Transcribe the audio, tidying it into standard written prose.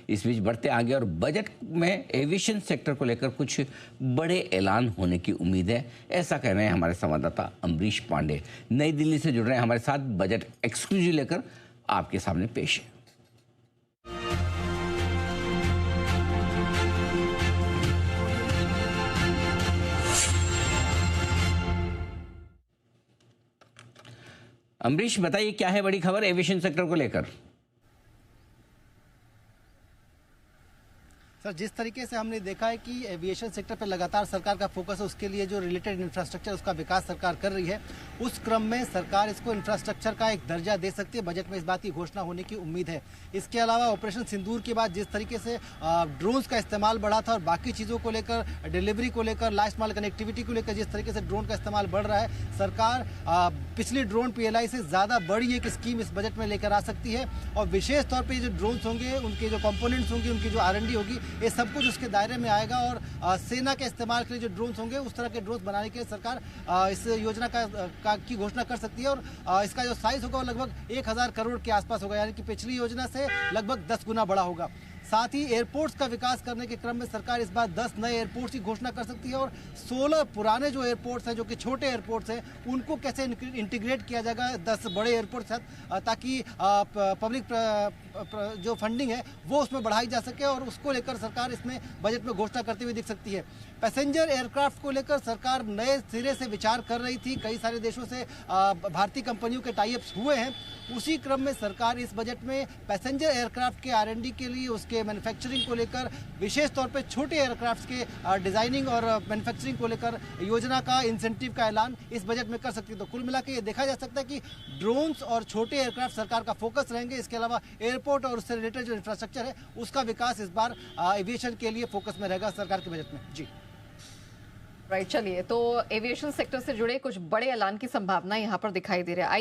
इस बीच बढ़ते आगे और बजट में एविएशन सेक्टर को लेकर कुछ बड़े ऐलान होने की उम्मीद है, ऐसा कह रहे हैं हमारे संवाददाता अमरीश पांडे। नई दिल्ली से जुड़ रहे हैं हमारे साथ, बजट एक्सक्लूसिव लेकर आपके सामने पेश है। अमरीश, बताइए क्या है बड़ी खबर एविएशन सेक्टर को लेकर? सर, जिस तरीके से हमने देखा है कि एविएशन सेक्टर पर लगातार सरकार का फोकस है, उसके लिए जो रिलेटेड इंफ्रास्ट्रक्चर उसका विकास सरकार कर रही है, उस क्रम में सरकार इसको इंफ्रास्ट्रक्चर का एक दर्जा दे सकती है। बजट में इस बात की घोषणा होने की उम्मीद है। इसके अलावा ऑपरेशन सिंदूर के बाद जिस तरीके से ड्रोन्स का इस्तेमाल बढ़ा था और बाकी चीज़ों को लेकर, डिलीवरी को लेकर, लास्ट माइल कनेक्टिविटी को लेकर जिस तरीके से ड्रोन का इस्तेमाल बढ़ रहा है, सरकार पिछली ड्रोन PLI से ज़्यादा बड़ी एक स्कीम इस बजट में लेकर आ सकती है। और विशेष तौर पर जो ड्रोन्स होंगे, उनके जो कंपोनेंट्स होंगे, उनकी जो R&D होगी, ये सब कुछ उसके दायरे में आएगा। और सेना के इस्तेमाल के लिए जो ड्रोन्स होंगे, उस तरह के ड्रोन्स बनाने के लिए सरकार इस योजना की घोषणा कर सकती है। और इसका जो साइज होगा वो लगभग 1000 करोड़ के आसपास होगा, यानी कि पिछली योजना से लगभग 10 गुना बड़ा होगा। साथ ही एयरपोर्ट्स का विकास करने के क्रम में सरकार इस बार 10 नए एयरपोर्ट्स की घोषणा कर सकती है और 16 पुराने जो एयरपोर्ट्स हैं, जो कि छोटे एयरपोर्ट्स हैं, उनको कैसे इंटीग्रेट किया जाएगा 10 बड़े एयरपोर्ट्स हैं, ताकि पब्लिक जो फंडिंग है वो उसमें बढ़ाई जा सके। और उसको लेकर सरकार इसमें बजट में घोषणा करते हुए दिख सकती है। पैसेंजर एयरक्राफ्ट को लेकर सरकार नए सिरे से विचार कर रही थी। कई सारे देशों से भारतीय कंपनियों के टाई-अप्स हुए हैं। उसी क्रम में सरकार इस बजट में पैसेंजर एयरक्राफ्ट के R&D के लिए, उसके मैन्युफैक्चरिंग को लेकर, विशेष तौर पे छोटे एयरक्राफ्ट के डिजाइनिंग और मैन्युफैक्चरिंग को लेकर योजना का, इंसेंटिव का ऐलान इस बजट में कर सकती है। तो कुल मिला के ये देखा जा सकता है कि ड्रोन्स और छोटे एयरक्राफ्ट सरकार का फोकस रहेंगे। इसके अलावा एयरपोर्ट और उससे रिलेटेड जो इंफ्रास्ट्रक्चर है, उसका विकास इस बार एविएशन के लिए फोकस में रहेगा सरकार के बजट में। जी राइट, चलिए, तो एविएशन सेक्टर से जुड़े कुछ बड़े ऐलान की संभावना यहाँ पर दिखाई दे रहा है।